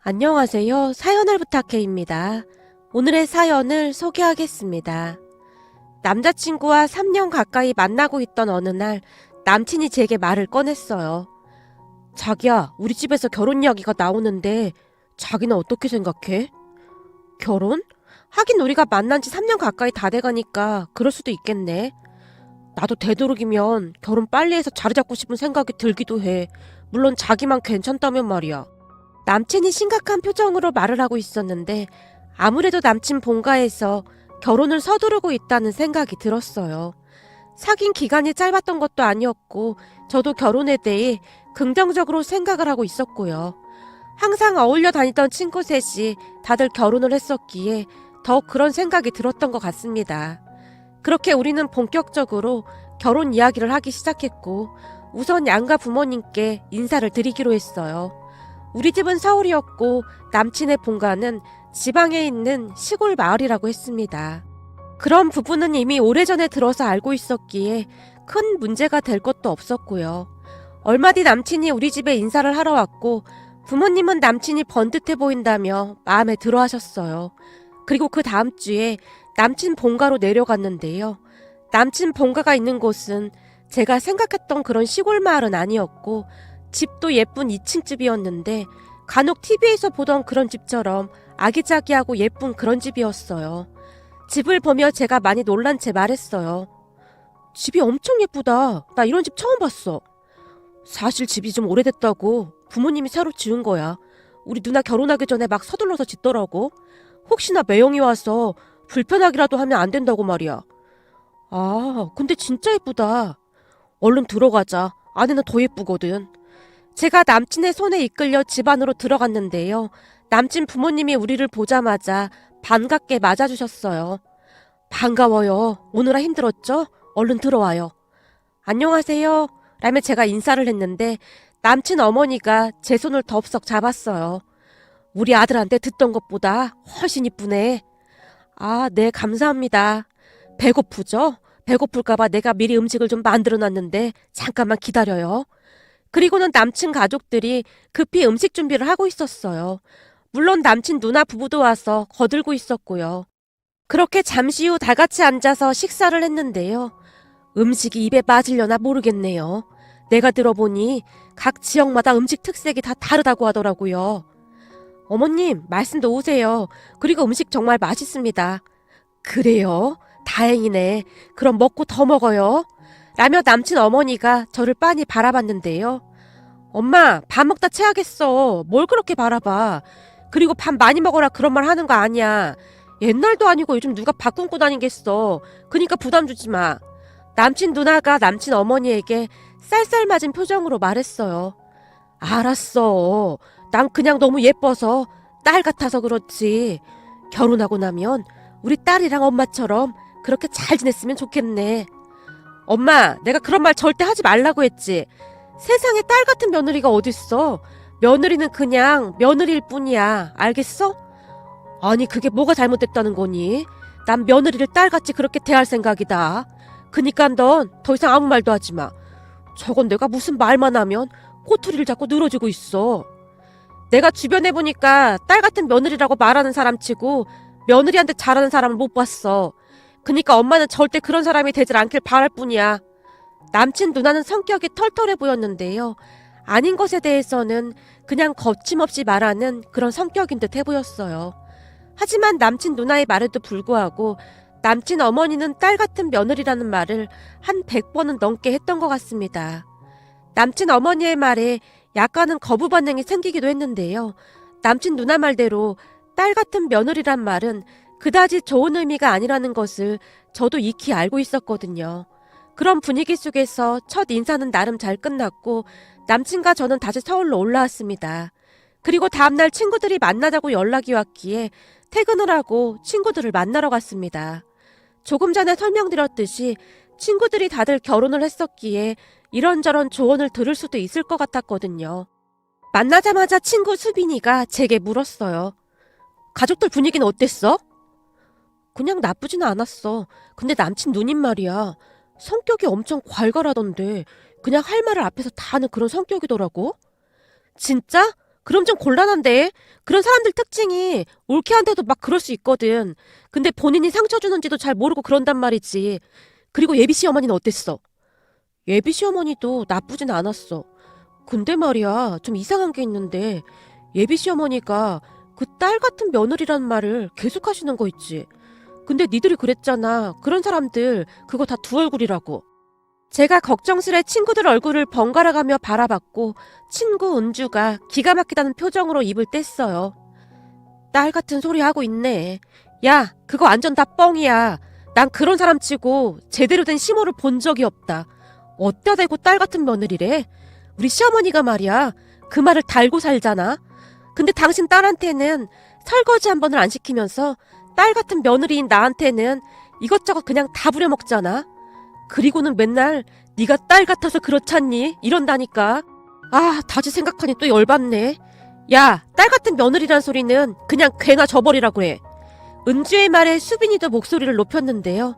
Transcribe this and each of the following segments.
안녕하세요. 사연을 부탁해입니다. 오늘의 사연을 소개하겠습니다. 남자친구와 3년 가까이 만나고 있던 어느 날 남친이 제게 말을 꺼냈어요. 자기야, 우리 집에서 결혼 이야기가 나오는데 자기는 어떻게 생각해? 결혼? 하긴 우리가 만난 지 3년 가까이 다 돼가니까 그럴 수도 있겠네. 나도 되도록이면 결혼 빨리 해서 자리 잡고 싶은 생각이 들기도 해. 물론 자기만 괜찮다면 말이야. 남친이 심각한 표정으로 말을 하고 있었는데 아무래도 남친 본가에서 결혼을 서두르고 있다는 생각이 들었어요. 사귄 기간이 짧았던 것도 아니었고 저도 결혼에 대해 긍정적으로 생각을 하고 있었고요. 항상 어울려 다니던 친구 셋이 다들 결혼을 했었기에 더 그런 생각이 들었던 것 같습니다. 그렇게 우리는 본격적으로 결혼 이야기를 하기 시작했고 우선 양가 부모님께 인사를 드리기로 했어요. 우리 집은 서울이었고 남친의 본가는 지방에 있는 시골 마을이라고 했습니다. 그런 부분은 이미 오래전에 들어서 알고 있었기에 큰 문제가 될 것도 없었고요. 얼마 뒤 남친이 우리 집에 인사를 하러 왔고 부모님은 남친이 번듯해 보인다며 마음에 들어 하셨어요. 그리고 그 다음 주에 남친 본가로 내려갔는데요. 남친 본가가 있는 곳은 제가 생각했던 그런 시골 마을은 아니었고 집도 예쁜 2층 집이었는데 간혹 TV에서 보던 그런 집처럼 아기자기하고 예쁜 그런 집이었어요. 집을 보며 제가 많이 놀란 채 말했어요. 집이 엄청 예쁘다. 나 이런 집 처음 봤어. 사실 집이 좀 오래됐다고. 부모님이 새로 지은 거야. 우리 누나 결혼하기 전에 막 서둘러서 짓더라고. 혹시나 매형이 와서 불편하기라도 하면 안 된다고 말이야. 아, 근데 진짜 예쁘다. 얼른 들어가자. 안에는 더 예쁘거든. 제가 남친의 손에 이끌려 집 안으로 들어갔는데요. 남친 부모님이 우리를 보자마자 반갑게 맞아주셨어요. 반가워요. 오느라 힘들었죠? 얼른 들어와요. 안녕하세요. 라며 제가 인사를 했는데 남친 어머니가 제 손을 덥석 잡았어요. 우리 아들한테 듣던 것보다 훨씬 이쁘네. 아, 네, 감사합니다. 배고프죠? 배고플까봐 내가 미리 음식을 좀 만들어 놨는데 잠깐만 기다려요. 그리고는 남친 가족들이 급히 음식 준비를 하고 있었어요. 물론 남친 누나 부부도 와서 거들고 있었고요. 그렇게 잠시 후 다 같이 앉아서 식사를 했는데요. 음식이 입에 맞으려나 모르겠네요. 내가 들어보니 각 지역마다 음식 특색이 다 다르다고 하더라고요. 어머님, 말씀 놓으세요. 그리고 음식 정말 맛있습니다. 그래요? 다행이네. 그럼 먹고 더 먹어요. 라며 남친 어머니가 저를 빤히 바라봤는데요. 엄마, 밥 먹다 체하겠어. 뭘 그렇게 바라봐. 그리고 밥 많이 먹어라 그런 말 하는 거 아니야. 옛날도 아니고 요즘 누가 밥 굶고 다니겠어. 그니까 부담 주지 마. 남친 누나가 남친 어머니에게 쌀쌀맞은 표정으로 말했어요. 알았어. 난 그냥 너무 예뻐서 딸 같아서 그렇지. 결혼하고 나면 우리 딸이랑 엄마처럼 그렇게 잘 지냈으면 좋겠네. 엄마, 내가 그런 말 절대 하지 말라고 했지. 세상에 딸 같은 며느리가 어딨어. 며느리는 그냥 며느리일 뿐이야. 알겠어? 아니, 그게 뭐가 잘못됐다는 거니? 난 며느리를 딸같이 그렇게 대할 생각이다. 그니까 넌 더 이상 아무 말도 하지 마. 저건 내가 무슨 말만 하면 꼬투리를 잡고 늘어지고 있어. 내가 주변에 보니까 딸 같은 며느리라고 말하는 사람 치고 며느리한테 잘하는 사람을 못 봤어. 그니까 엄마는 절대 그런 사람이 되질 않길 바랄 뿐이야. 남친 누나는 성격이 털털해 보였는데요. 아닌 것에 대해서는 그냥 거침없이 말하는 그런 성격인 듯 해 보였어요. 하지만 남친 누나의 말에도 불구하고 남친 어머니는 딸 같은 며느리라는 말을 한 100번은 넘게 했던 것 같습니다. 남친 어머니의 말에 약간은 거부 반응이 생기기도 했는데요. 남친 누나 말대로 딸 같은 며느리란 말은 그다지 좋은 의미가 아니라는 것을 저도 익히 알고 있었거든요. 그런 분위기 속에서 첫 인사는 나름 잘 끝났고 남친과 저는 다시 서울로 올라왔습니다. 그리고 다음날 친구들이 만나자고 연락이 왔기에 퇴근을 하고 친구들을 만나러 갔습니다. 조금 전에 설명드렸듯이 친구들이 다들 결혼을 했었기에 이런저런 조언을 들을 수도 있을 것 같았거든요. 만나자마자 친구 수빈이가 제게 물었어요. 가족들 분위기는 어땠어? 그냥 나쁘진 않았어. 근데 남친 누님 말이야. 성격이 엄청 괄괄하던데 그냥 할 말을 앞에서 다 하는 그런 성격이더라고. 진짜? 그럼 좀 곤란한데? 그런 사람들 특징이 올케한테도 막 그럴 수 있거든. 근데 본인이 상처 주는지도 잘 모르고 그런단 말이지. 그리고 예비 시어머니는 어땠어? 예비 시어머니도 나쁘진 않았어. 근데 말이야, 좀 이상한 게 있는데 예비 시어머니가 그 딸 같은 며느리란 말을 계속 하시는 거 있지. 근데 니들이 그랬잖아. 그런 사람들 그거 다 두 얼굴이라고. 제가 걱정스레 친구들 얼굴을 번갈아가며 바라봤고 친구 은주가 기가 막히다는 표정으로 입을 뗐어요. 딸 같은 소리 하고 있네. 야, 그거 완전 다 뻥이야. 난 그런 사람 치고 제대로 된 시모를 본 적이 없다. 어디다 대고 딸 같은 며느리래? 우리 시어머니가 말이야. 그 말을 달고 살잖아. 근데 당신 딸한테는 설거지 한 번을 안 시키면서 딸 같은 며느리인 나한테는 이것저것 그냥 다 부려먹잖아. 그리고는 맨날 네가 딸 같아서 그렇잖니 이런다니까. 아, 다시 생각하니 또 열받네. 야, 딸 같은 며느리란 소리는 그냥 괴나 줘버리라고 해. 은주의 말에 수빈이도 목소리를 높였는데요.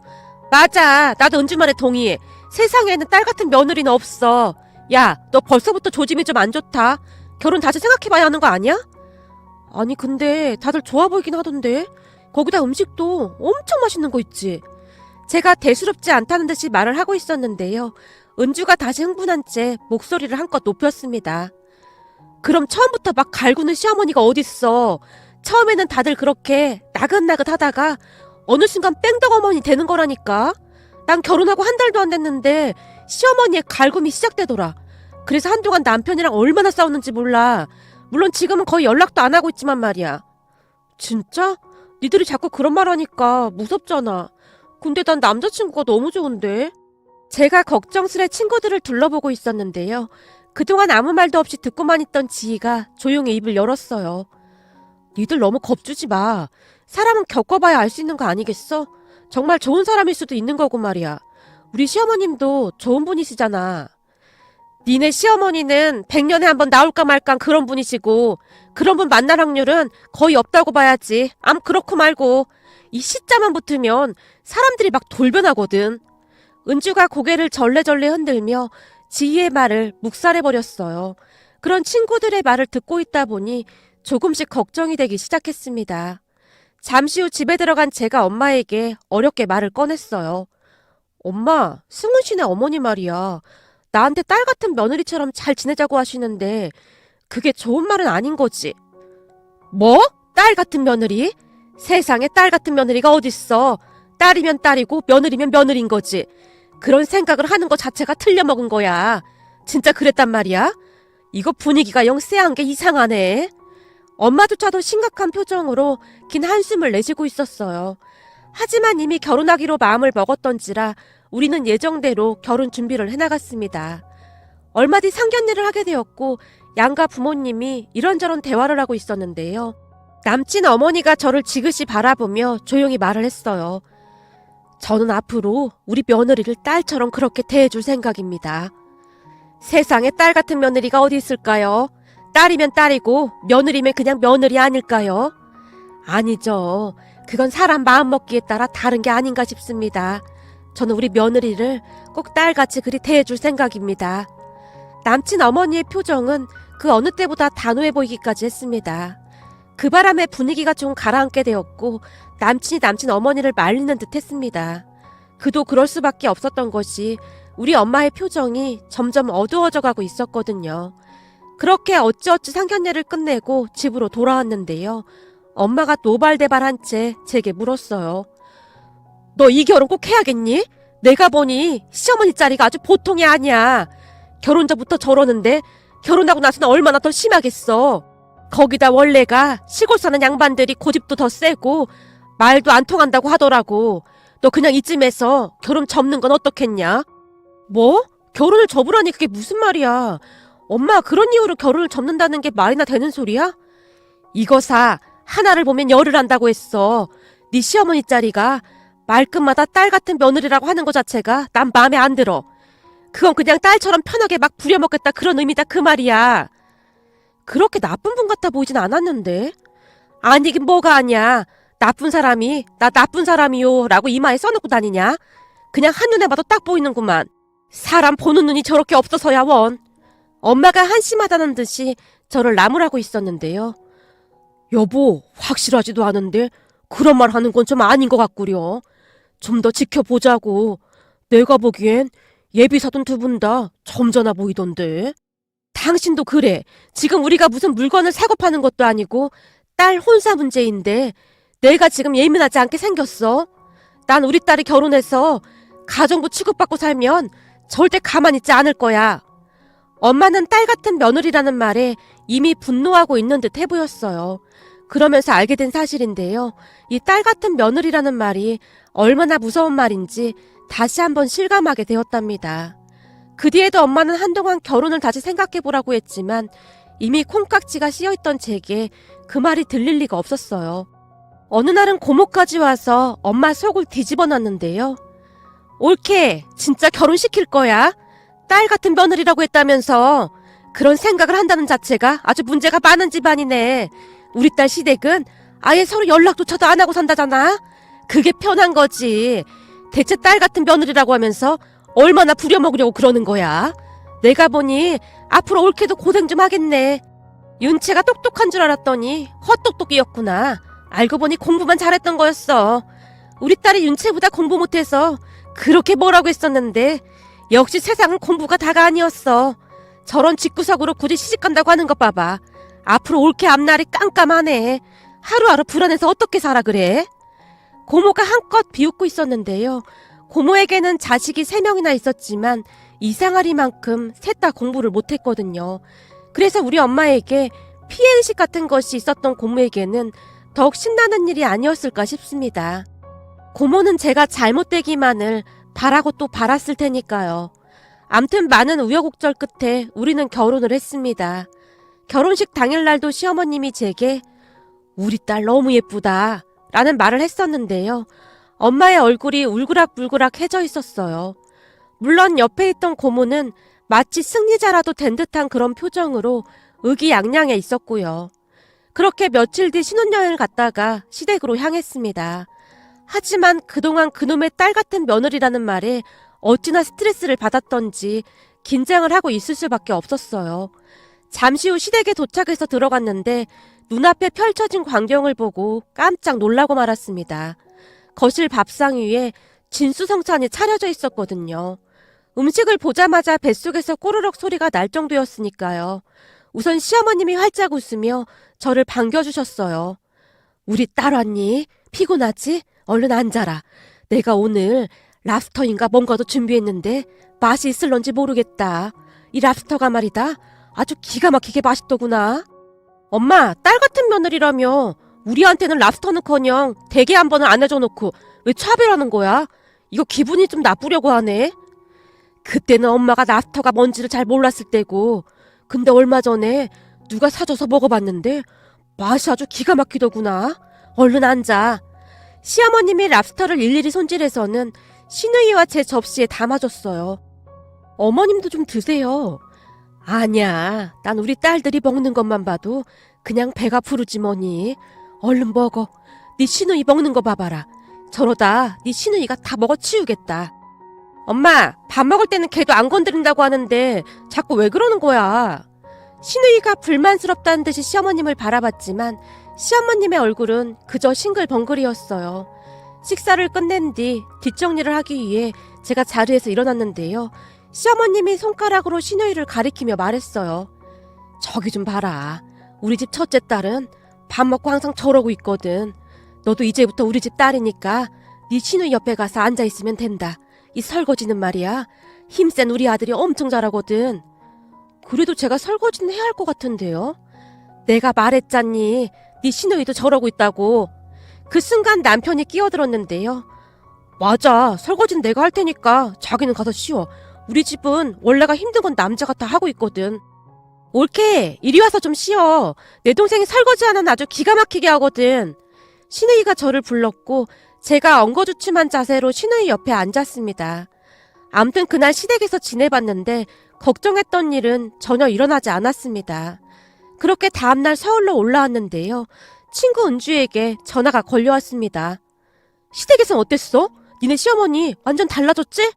맞아, 나도 은주 말에 동의해. 세상에는 딸 같은 며느리는 없어. 야, 너 벌써부터 조짐이 좀 안 좋다. 결혼 다시 생각해봐야 하는 거 아니야? 아니 근데 다들 좋아 보이긴 하던데. 거기다 음식도 엄청 맛있는 거 있지. 제가 대수롭지 않다는 듯이 말을 하고 있었는데요. 은주가 다시 흥분한 채 목소리를 한껏 높였습니다. 그럼 처음부터 막 갈구는 시어머니가 어딨어. 처음에는 다들 그렇게 나긋나긋 하다가 어느 순간 뺑덕어머니 되는 거라니까. 난 결혼하고 한 달도 안 됐는데 시어머니의 갈굼이 시작되더라. 그래서 한동안 남편이랑 얼마나 싸웠는지 몰라. 물론 지금은 거의 연락도 안 하고 있지만 말이야. 진짜? 니들이 자꾸 그런 말 하니까 무섭잖아. 근데 난 남자친구가 너무 좋은데? 제가 걱정스레 친구들을 둘러보고 있었는데요. 그동안 아무 말도 없이 듣고만 있던 지희가 조용히 입을 열었어요. 니들 너무 겁주지 마. 사람은 겪어봐야 알 수 있는 거 아니겠어? 정말 좋은 사람일 수도 있는 거고 말이야. 우리 시어머님도 좋은 분이시잖아. 니네 시어머니는 100년에 한 번 나올까 말까 그런 분이시고 그런 분 만날 확률은 거의 없다고 봐야지. 암 그렇고 말고 이 시자만 붙으면 사람들이 막 돌변하거든. 은주가 고개를 절레절레 흔들며 지희의 말을 묵살해버렸어요. 그런 친구들의 말을 듣고 있다 보니 조금씩 걱정이 되기 시작했습니다. 잠시 후 집에 들어간 제가 엄마에게 어렵게 말을 꺼냈어요. 엄마, 승훈 씨네 어머니 말이야. 나한테 딸 같은 며느리처럼 잘 지내자고 하시는데 그게 좋은 말은 아닌 거지. 뭐? 딸 같은 며느리? 세상에 딸 같은 며느리가 어딨어. 딸이면 딸이고 며느리면 며느리인 거지. 그런 생각을 하는 것 자체가 틀려먹은 거야. 진짜 그랬단 말이야? 이거 분위기가 영 쎄한 게 이상하네. 엄마조차도 심각한 표정으로 긴 한숨을 내쉬고 있었어요. 하지만 이미 결혼하기로 마음을 먹었던지라 우리는 예정대로 결혼 준비를 해나갔습니다. 얼마 뒤 상견례를 하게 되었고 양가 부모님이 이런저런 대화를 하고 있었는데요. 남친 어머니가 저를 지그시 바라보며 조용히 말을 했어요. 저는 앞으로 우리 며느리를 딸처럼 그렇게 대해줄 생각입니다. 세상에 딸 같은 며느리가 어디 있을까요? 딸이면 딸이고 며느리면 그냥 며느리 아닐까요? 아니죠. 그건 사람 마음먹기에 따라 다른 게 아닌가 싶습니다. 저는 우리 며느리를 꼭 딸같이 그리 대해줄 생각입니다. 남친 어머니의 표정은 그 어느 때보다 단호해 보이기까지 했습니다. 그 바람에 분위기가 좀 가라앉게 되었고 남친이 남친 어머니를 말리는 듯 했습니다. 그도 그럴 수밖에 없었던 것이 우리 엄마의 표정이 점점 어두워져 가고 있었거든요. 그렇게 어찌어찌 상견례를 끝내고 집으로 돌아왔는데요. 엄마가 노발대발한 채 제게 물었어요. 너 이 결혼 꼭 해야겠니? 내가 보니 시어머니 자리가 아주 보통이 아니야. 결혼 전부터 저러는데 결혼하고 나서는 얼마나 더 심하겠어. 거기다 원래가 시골 사는 양반들이 고집도 더 세고 말도 안 통한다고 하더라고. 너 그냥 이쯤에서 결혼 접는 건 어떻겠냐? 뭐? 결혼을 접으라니 그게 무슨 말이야. 엄마 그런 이유로 결혼을 접는다는 게 말이나 되는 소리야? 이거사 하나를 보면 열을 한다고 했어. 네 시어머니 자리가 말끝마다 딸 같은 며느리라고 하는 것 자체가 난 마음에 안 들어. 그건 그냥 딸처럼 편하게 막 부려먹겠다 그런 의미다 그 말이야. 그렇게 나쁜 분 같아 보이진 않았는데. 아니긴 뭐가 아니야. 나쁜 사람이 나 나쁜 사람이요 라고 이마에 써놓고 다니냐? 그냥 한눈에 봐도 딱 보이는구만. 사람 보는 눈이 저렇게 없어서야 원. 엄마가 한심하다는 듯이 저를 나무라고 있었는데요. 여보, 확실하지도 않은데 그런 말 하는 건 좀 아닌 것 같구려. 좀 더 지켜보자고. 내가 보기엔 예비사돈 두 분 다 점잖아 보이던데. 당신도 그래. 지금 우리가 무슨 물건을 사고 파는 것도 아니고 딸 혼사 문제인데 내가 지금 예민하지 않게 생겼어. 난 우리 딸이 결혼해서 가정부 취급받고 살면 절대 가만히 있지 않을 거야. 엄마는 딸 같은 며느리라는 말에 이미 분노하고 있는 듯 해 보였어요. 그러면서 알게 된 사실인데요. 이 딸 같은 며느리라는 말이 얼마나 무서운 말인지 다시 한번 실감하게 되었답니다. 그 뒤에도 엄마는 한동안 결혼을 다시 생각해보라고 했지만 이미 콩깍지가 씌어있던 제게 그 말이 들릴 리가 없었어요. 어느 날은 고모까지 와서 엄마 속을 뒤집어 놨는데요. 옳게 진짜 결혼시킬 거야. 딸 같은 며느리라고 했다면서. 그런 생각을 한다는 자체가 아주 문제가 많은 집안이네. 우리 딸 시댁은 아예 서로 연락조차도 안 하고 산다잖아. 그게 편한 거지. 대체 딸 같은 며느리라고 하면서 얼마나 부려먹으려고 그러는 거야. 내가 보니 앞으로 옳게도 고생 좀 하겠네. 윤채가 똑똑한 줄 알았더니 헛똑똑이였구나. 알고 보니 공부만 잘했던 거였어. 우리 딸이 윤채보다 공부 못해서 그렇게 뭐라고 했었는데 역시 세상은 공부가 다가 아니었어. 저런 집구석으로 굳이 시집간다고 하는 것 봐봐. 앞으로 옳게 앞날이 깜깜하네. 하루하루 불안해서 어떻게 살아 그래? 고모가 한껏 비웃고 있었는데요. 고모에게는 자식이 3명이나 있었지만 이상하리만큼 셋 다 공부를 못했거든요. 그래서 우리 엄마에게 피해의식 같은 것이 있었던 고모에게는 더욱 신나는 일이 아니었을까 싶습니다. 고모는 제가 잘못되기만을 바라고 또 바랐을 테니까요. 암튼 많은 우여곡절 끝에 우리는 결혼을 했습니다. 결혼식 당일날도 시어머님이 제게 우리 딸 너무 예쁘다 라는 말을 했었는데요. 엄마의 얼굴이 울그락불그락 해져 있었어요. 물론 옆에 있던 고모는 마치 승리자라도 된 듯한 그런 표정으로 의기양양해 있었고요. 그렇게 며칠 뒤 신혼여행을 갔다가 시댁으로 향했습니다. 하지만 그동안 그놈의 딸 같은 며느리라는 말에 어찌나 스트레스를 받았던지 긴장을 하고 있을 수밖에 없었어요. 잠시 후 시댁에 도착해서 들어갔는데 눈앞에 펼쳐진 광경을 보고 깜짝 놀라고 말았습니다. 거실 밥상 위에 진수성찬이 차려져 있었거든요. 음식을 보자마자 뱃속에서 꼬르륵 소리가 날 정도였으니까요. 우선 시어머님이 활짝 웃으며 저를 반겨주셨어요. 우리 딸 왔니? 피곤하지? 얼른 앉아라. 내가 오늘 랍스터인가 뭔가도 준비했는데 맛이 있을런지 모르겠다. 이 랍스터가 말이다. 아주 기가 막히게 맛있더구나. 엄마, 딸 같은 며느리라며 우리한테는 랍스터는커녕 대게 한 번은 안 해줘놓고 왜 차별하는 거야? 이거 기분이 좀 나쁘려고 하네. 그때는 엄마가 랍스터가 뭔지를 잘 몰랐을 때고, 근데 얼마 전에 누가 사줘서 먹어봤는데 맛이 아주 기가 막히더구나. 얼른 앉아. 시어머님이 랍스터를 일일이 손질해서는 시누이와 제 접시에 담아줬어요. 어머님도 좀 드세요. 아니야, 난 우리 딸들이 먹는 것만 봐도 그냥 배가 부르지 뭐니. 얼른 먹어. 네 시누이 먹는 거 봐봐라. 저러다 네 시누이가 다 먹어치우겠다. 엄마, 밥 먹을 때는 걔도 안 건드린다고 하는데 자꾸 왜 그러는 거야? 시누이가 불만스럽다는 듯이 시어머님을 바라봤지만 시어머님의 얼굴은 그저 싱글벙글이었어요. 식사를 끝낸 뒤 뒷정리를 하기 위해 제가 자리에서 일어났는데요. 시어머님이 손가락으로 시누이를 가리키며 말했어요. 저기 좀 봐라. 우리 집 첫째 딸은 밥 먹고 항상 저러고 있거든. 너도 이제부터 우리 집 딸이니까 네 시누이 옆에 가서 앉아있으면 된다. 이 설거지는 말이야. 힘센 우리 아들이 엄청 잘하거든. 그래도 제가 설거지는 해야 할 것 같은데요. 내가 말했잖니. 네 시누이도 저러고 있다고. 그 순간 남편이 끼어들었는데요. 맞아. 설거지는 내가 할 테니까 자기는 가서 쉬어. 우리 집은 원래가 힘든 건 남자가 다 하고 있거든. 옳게 이리 와서 좀 쉬어. 내 동생이 설거지 하나는 아주 기가 막히게 하거든. 시누이가 저를 불렀고 제가 엉거주춤한 자세로 시누이 옆에 앉았습니다. 암튼 그날 시댁에서 지내봤는데 걱정했던 일은 전혀 일어나지 않았습니다. 그렇게 다음날 서울로 올라왔는데요. 친구 은주에게 전화가 걸려왔습니다. 시댁에선 어땠어? 니네 시어머니 완전 달라졌지?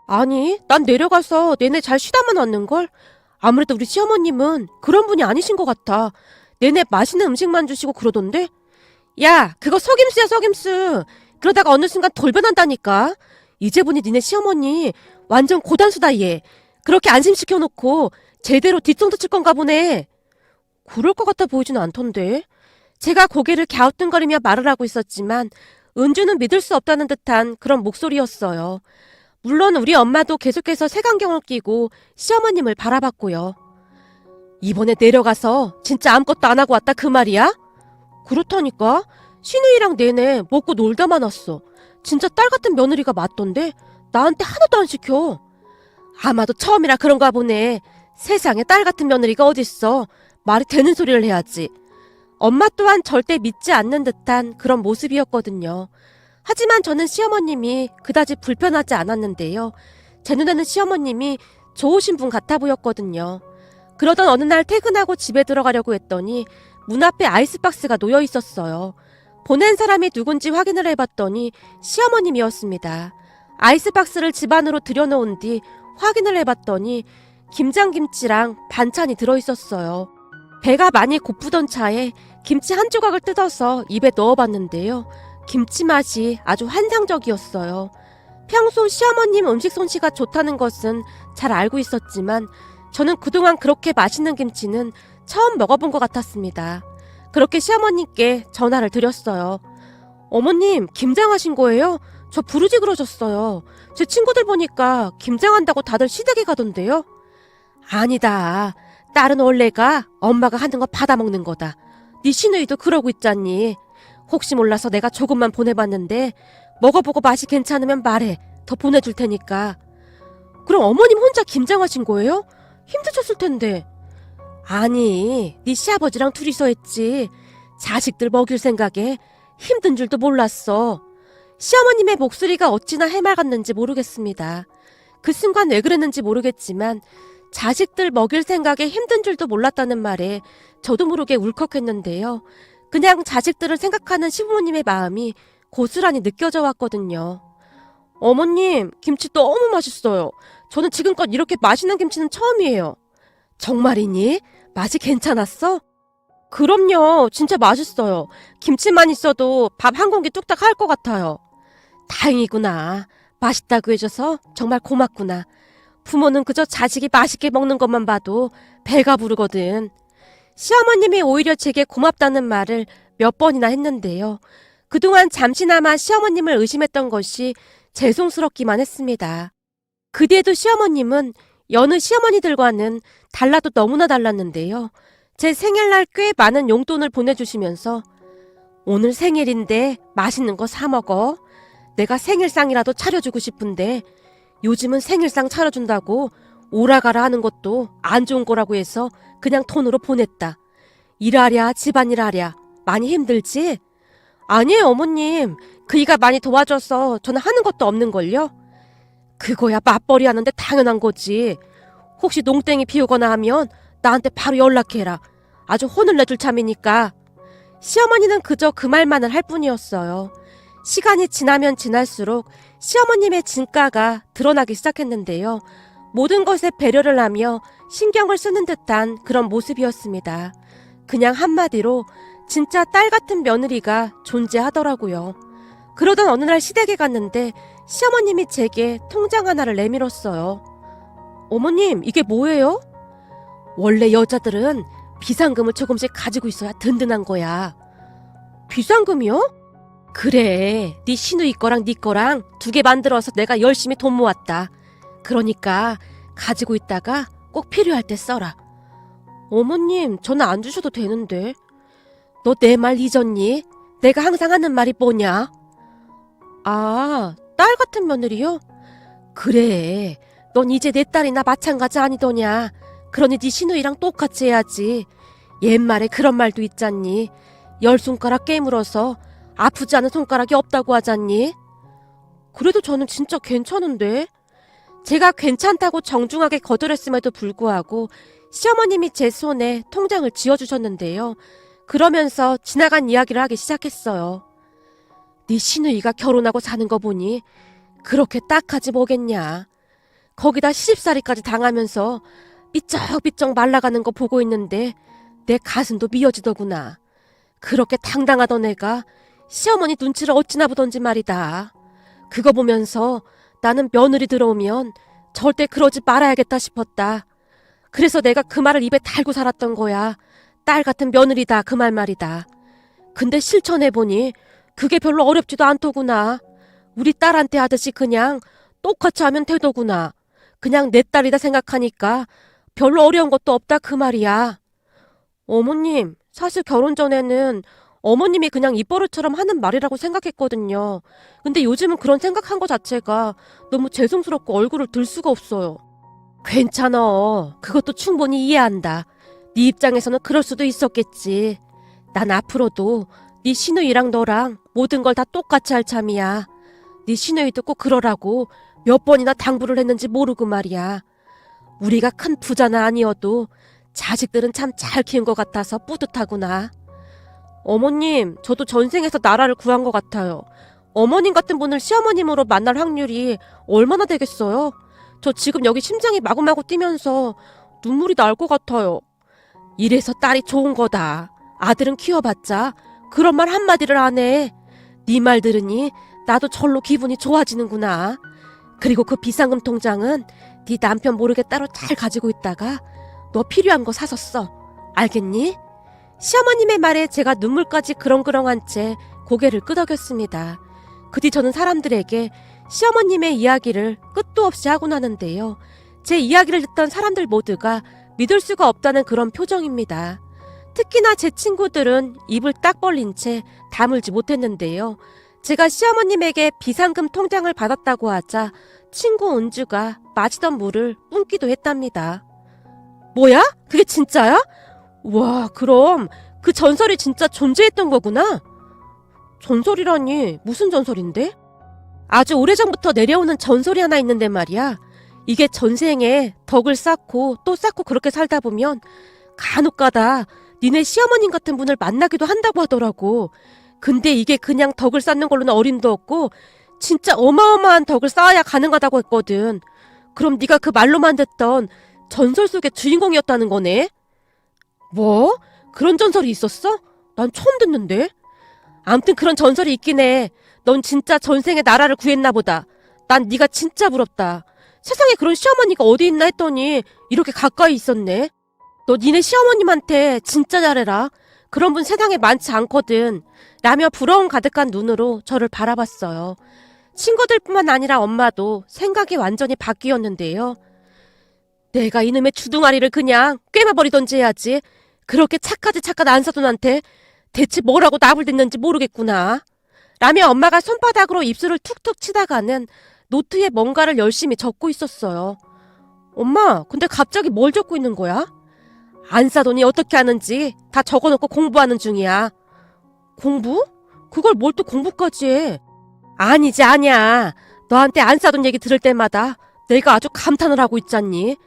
아니, 난 내려가서 내내 잘 쉬다만 왔는걸? 아무래도 우리 시어머님은 그런 분이 아니신 것 같아. 내내 맛있는 음식만 주시고 그러던데? 야, 그거 속임수야, 속임수. 그러다가 어느 순간 돌변한다니까. 이제 보니 니네 시어머니 완전 고단수다, 얘. 그렇게 안심시켜놓고 제대로 뒷통도 칠 건가 보네. 그럴 것 같아 보이진 않던데. 제가 고개를 갸우뚱거리며 말을 하고 있었지만 은주는 믿을 수 없다는 듯한 그런 목소리였어요. 물론 우리 엄마도 계속해서 색안경을 끼고 시어머님을 바라봤고요. 이번에 내려가서 진짜 아무것도 안 하고 왔다 그 말이야? 그렇다니까. 신우이랑 내내 먹고 놀다만 왔어. 진짜 딸 같은 며느리가 맞던데 나한테 하나도 안 시켜. 아마도 처음이라 그런가 보네. 세상에 딸 같은 며느리가 어딨어. 말이 되는 소리를 해야지. 엄마 또한 절대 믿지 않는 듯한 그런 모습이었거든요. 하지만 저는 시어머님이 그다지 불편하지 않았는데요. 제 눈에는 시어머님이 좋으신 분 같아 보였거든요. 그러던 어느 날 퇴근하고 집에 들어가려고 했더니 문 앞에 아이스박스가 놓여 있었어요. 보낸 사람이 누군지 확인을 해봤더니 시어머님이었습니다. 아이스박스를 집 안으로 들여놓은 뒤 확인을 해봤더니 김장김치랑 반찬이 들어있었어요. 배가 많이 고프던 차에 김치 한 조각을 뜯어서 입에 넣어봤는데요. 김치 맛이 아주 환상적이었어요. 평소 시어머님 음식 솜씨가 좋다는 것은 잘 알고 있었지만 저는 그동안 그렇게 맛있는 김치는 처음 먹어본 것 같았습니다. 그렇게 시어머님께 전화를 드렸어요. 어머님, 김장하신 거예요? 저 부르지 그러셨어요. 제 친구들 보니까 김장한다고 다들 시댁에 가던데요. 아니다. 딸은 원래가 엄마가 하는 거 받아먹는 거다. 네 시누이도 그러고 있잖니. 혹시 몰라서 내가 조금만 보내봤는데 먹어보고 맛이 괜찮으면 말해. 더 보내줄 테니까. 그럼 어머님 혼자 김장하신 거예요? 힘드셨을 텐데. 아니, 네 시아버지랑 둘이서 했지. 자식들 먹일 생각에 힘든 줄도 몰랐어. 시어머님의 목소리가 어찌나 해맑았는지 모르겠습니다. 그 순간 왜 그랬는지 모르겠지만 자식들 먹일 생각에 힘든 줄도 몰랐다는 말에 저도 모르게 울컥했는데요. 그냥 자식들을 생각하는 시부모님의 마음이 고스란히 느껴져 왔거든요. 어머님, 김치 너무 맛있어요. 저는 지금껏 이렇게 맛있는 김치는 처음이에요. 정말이니? 맛이 괜찮았어? 그럼요. 진짜 맛있어요. 김치만 있어도 밥 한 공기 뚝딱 할 것 같아요. 다행이구나. 맛있다고 해줘서 정말 고맙구나. 부모는 그저 자식이 맛있게 먹는 것만 봐도 배가 부르거든. 시어머님이 오히려 제게 고맙다는 말을 몇 번이나 했는데요. 그동안 잠시나마 시어머님을 의심했던 것이 죄송스럽기만 했습니다. 그 뒤에도 시어머님은 여느 시어머니들과는 달라도 너무나 달랐는데요. 제 생일날 꽤 많은 용돈을 보내주시면서 오늘 생일인데 맛있는 거 사 먹어. 내가 생일상이라도 차려주고 싶은데 요즘은 생일상 차려준다고 오라가라 하는 것도 안 좋은 거라고 해서 그냥 돈으로 보냈다. 일하랴 집안일 하랴 많이 힘들지? 아니에요 어머님. 그이가 많이 도와줘서 저는 하는 것도 없는걸요. 그거야 맞벌이 하는데 당연한 거지. 혹시 농땡이 피우거나 하면 나한테 바로 연락해라. 아주 혼을 내줄 참이니까. 시어머니는 그저 그 말만을 할 뿐이었어요. 시간이 지나면 지날수록 시어머님의 진가가 드러나기 시작했는데요. 모든 것에 배려를 하며 신경을 쓰는 듯한 그런 모습이었습니다. 그냥 한마디로 진짜 딸 같은 며느리가 존재하더라고요. 그러던 어느 날 시댁에 갔는데 시어머님이 제게 통장 하나를 내밀었어요. 어머님, 이게 뭐예요? 원래 여자들은 비상금을 조금씩 가지고 있어야 든든한 거야. 비상금이요? 그래, 네 시누이 거랑 네 거랑 두 개 만들어서 내가 열심히 돈 모았다. 그러니까 가지고 있다가 꼭 필요할 때 써라. 어머님, 저는 안 주셔도 되는데. 너 내 말 잊었니? 내가 항상 하는 말이 뭐냐? 아, 딸 같은 며느리요? 그래, 넌 이제 내 딸이나 마찬가지 아니더냐. 그러니 네 시누이랑 똑같이 해야지. 옛말에 그런 말도 있잖니. 10손가락 깨물어서 아프지 않은 손가락이 없다고 하잖니. 그래도 저는 진짜 괜찮은데. 제가 괜찮다고 정중하게 거절했음에도 불구하고 시어머님이 제 손에 통장을 쥐어주셨는데요. 그러면서 지나간 이야기를 하기 시작했어요. 네 시누이가 결혼하고 사는 거 보니 그렇게 딱하지 뭐겠냐. 거기다 시집살이까지 당하면서 삐쩍삐쩍 말라가는 거 보고 있는데 내 가슴도 미어지더구나. 그렇게 당당하던 애가 시어머니 눈치를 어찌나 보던지 말이다. 그거 보면서 나는 며느리 들어오면 절대 그러지 말아야겠다 싶었다. 그래서 내가 그 말을 입에 달고 살았던 거야. 딸 같은 며느리다 그 말이다. 근데 실천해보니 그게 별로 어렵지도 않더구나. 우리 딸한테 하듯이 그냥 똑같이 하면 되더구나. 그냥 내 딸이다 생각하니까 별로 어려운 것도 없다 그 말이야. 어머님, 사실 결혼 전에는 어머님이 그냥 입버릇처럼 하는 말이라고 생각했거든요. 근데 요즘은 그런 생각한 것 자체가 너무 죄송스럽고 얼굴을 들 수가 없어요. 괜찮아. 그것도 충분히 이해한다. 네 입장에서는 그럴 수도 있었겠지. 난 앞으로도 네 시누이랑 너랑 모든 걸 다 똑같이 할 참이야. 네 시누이도 꼭 그러라고 몇 번이나 당부를 했는지 모르고 말이야. 우리가 큰 부자는 아니어도 자식들은 참 잘 키운 것 같아서 뿌듯하구나. 어머님, 저도 전생에서 나라를 구한 것 같아요. 어머님 같은 분을 시어머님으로 만날 확률이 얼마나 되겠어요? 저 지금 여기 심장이 마구마구 뛰면서 눈물이 날 것 같아요. 이래서 딸이 좋은 거다. 아들은 키워봤자 그런 말 한마디를 안 해. 네 말 들으니 나도 절로 기분이 좋아지는구나. 그리고 그 비상금 통장은 네 남편 모르게 따로 잘 가지고 있다가 너 필요한 거 사서 써. 알겠니? 시어머님의 말에 제가 눈물까지 그렁그렁한 채 고개를 끄덕였습니다. 그 뒤 저는 사람들에게 시어머님의 이야기를 끝도 없이 하곤 하는데요. 제 이야기를 듣던 사람들 모두가 믿을 수가 없다는 그런 표정입니다. 특히나 제 친구들은 입을 딱 벌린 채 다물지 못했는데요. 제가 시어머님에게 비상금 통장을 받았다고 하자 친구 은주가 마시던 물을 뿜기도 했답니다. 뭐야? 그게 진짜야? 와, 그럼 그 전설이 진짜 존재했던 거구나? 전설이라니 무슨 전설인데? 아주 오래전부터 내려오는 전설이 하나 있는데 말이야. 이게 전생에 덕을 쌓고 또 쌓고 그렇게 살다 보면 간혹가다 니네 시어머님 같은 분을 만나기도 한다고 하더라고. 근데 이게 그냥 덕을 쌓는 걸로는 어림도 없고 진짜 어마어마한 덕을 쌓아야 가능하다고 했거든. 그럼 네가 그 말로만 듣던 전설 속의 주인공이었다는 거네? 뭐? 그런 전설이 있었어? 난 처음 듣는데? 암튼 그런 전설이 있긴 해. 넌 진짜 전생에 나라를 구했나 보다. 난 네가 진짜 부럽다. 세상에 그런 시어머니가 어디 있나 했더니 이렇게 가까이 있었네. 너 니네 시어머님한테 진짜 잘해라. 그런 분 세상에 많지 않거든. 라며 부러움 가득한 눈으로 저를 바라봤어요. 친구들뿐만 아니라 엄마도 생각이 완전히 바뀌었는데요. 내가 이놈의 주둥아리를 그냥 꿰매버리던지 해야지. 그렇게 착하지 착한 안사돈한테 대체 뭐라고 나불댔는지 모르겠구나. 라며 엄마가 손바닥으로 입술을 툭툭 치다가는 노트에 뭔가를 열심히 적고 있었어요. 엄마, 근데 갑자기 뭘 적고 있는 거야? 안사돈이 어떻게 하는지 다 적어놓고 공부하는 중이야. 공부? 그걸 뭘 또 공부까지 해? 아니지, 아니야. 너한테 안사돈 얘기 들을 때마다 내가 아주 감탄을 하고 있잖니.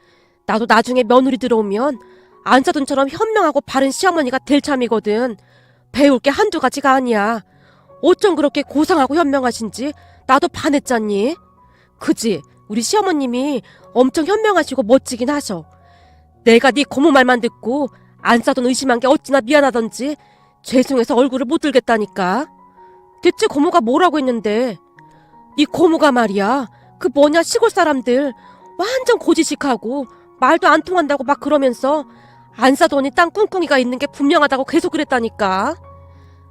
나도 나중에 며느리 들어오면 안사돈처럼 현명하고 바른 시어머니가 될 참이거든. 배울 게 한두 가지가 아니야. 어쩜 그렇게 고상하고 현명하신지 나도 반했잖니. 그지? 우리 시어머님이 엄청 현명하시고 멋지긴 하셔. 내가 네 고모 말만 듣고 안사돈 의심한 게 어찌나 미안하던지 죄송해서 얼굴을 못 들겠다니까. 대체 고모가 뭐라고 했는데? 네 고모가 말이야. 그 뭐냐 시골 사람들 완전 고지식하고 말도 안 통한다고 막 그러면서 안사돈이 땅 꿍꿍이가 있는 게 분명하다고 계속 그랬다니까.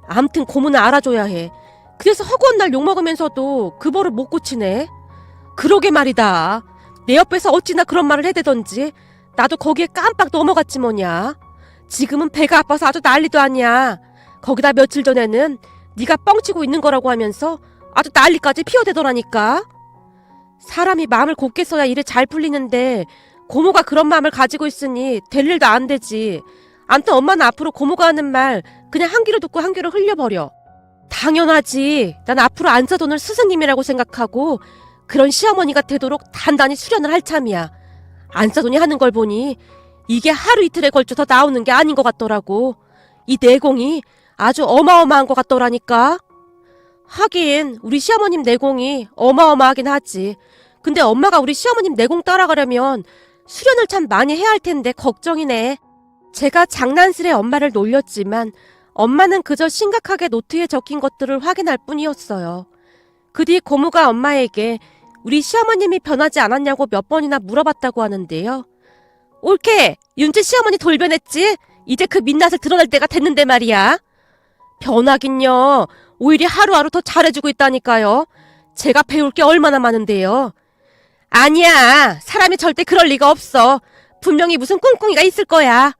암튼 고모는 알아줘야 해. 그래서 허구한 날 욕먹으면서도 그 버를 못 고치네. 그러게 말이다. 내 옆에서 어찌나 그런 말을 해대던지 나도 거기에 깜빡 넘어갔지 뭐냐. 지금은 배가 아파서 아주 난리도 아니야. 거기다 며칠 전에는 네가 뻥치고 있는 거라고 하면서 아주 난리까지 피어대더라니까. 사람이 마음을 곱게 써야 일이 잘 풀리는데 고모가 그런 마음을 가지고 있으니 될 일도 안 되지. 암튼 엄마는 앞으로 고모가 하는 말 그냥 한 귀로 듣고 한 귀로 흘려버려. 당연하지. 난 앞으로 안사돈을 스승님이라고 생각하고 그런 시어머니가 되도록 단단히 수련을 할 참이야. 안사돈이 하는 걸 보니 이게 하루 이틀에 걸쳐서 나오는 게 아닌 것 같더라고. 이 내공이 아주 어마어마한 것 같더라니까. 하긴 우리 시어머님 내공이 어마어마하긴 하지. 근데 엄마가 우리 시어머님 내공 따라가려면 수련을 참 많이 해야 할 텐데 걱정이네. 제가 장난스레 엄마를 놀렸지만 엄마는 그저 심각하게 노트에 적힌 것들을 확인할 뿐이었어요. 그 뒤 고모가 엄마에게 우리 시어머님이 변하지 않았냐고 몇 번이나 물어봤다고 하는데요. 옳게 윤지 시어머니 돌변했지? 이제 그 민낯을 드러낼 때가 됐는데 말이야. 변하긴요. 오히려 하루하루 더 잘해주고 있다니까요. 제가 배울 게 얼마나 많은데요. 아니야. 사람이 절대 그럴 리가 없어. 분명히 무슨 꿍꿍이가 있을 거야.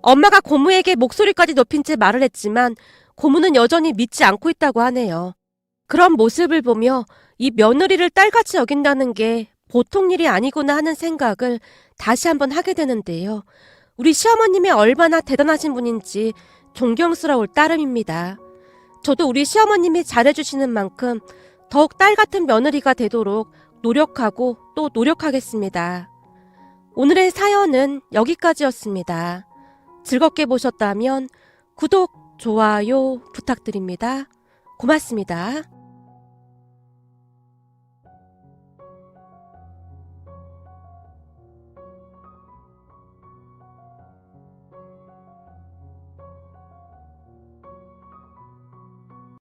엄마가 고모에게 목소리까지 높인 채 말을 했지만 고모는 여전히 믿지 않고 있다고 하네요. 그런 모습을 보며 이 며느리를 딸같이 여긴다는 게 보통 일이 아니구나 하는 생각을 다시 한번 하게 되는데요. 우리 시어머님이 얼마나 대단하신 분인지 존경스러울 따름입니다. 저도 우리 시어머님이 잘해주시는 만큼 더욱 딸 같은 며느리가 되도록 노력하고 또 노력하겠습니다. 오늘의 사연은 여기까지였습니다. 즐겁게 보셨다면 구독, 좋아요 부탁드립니다. 고맙습니다.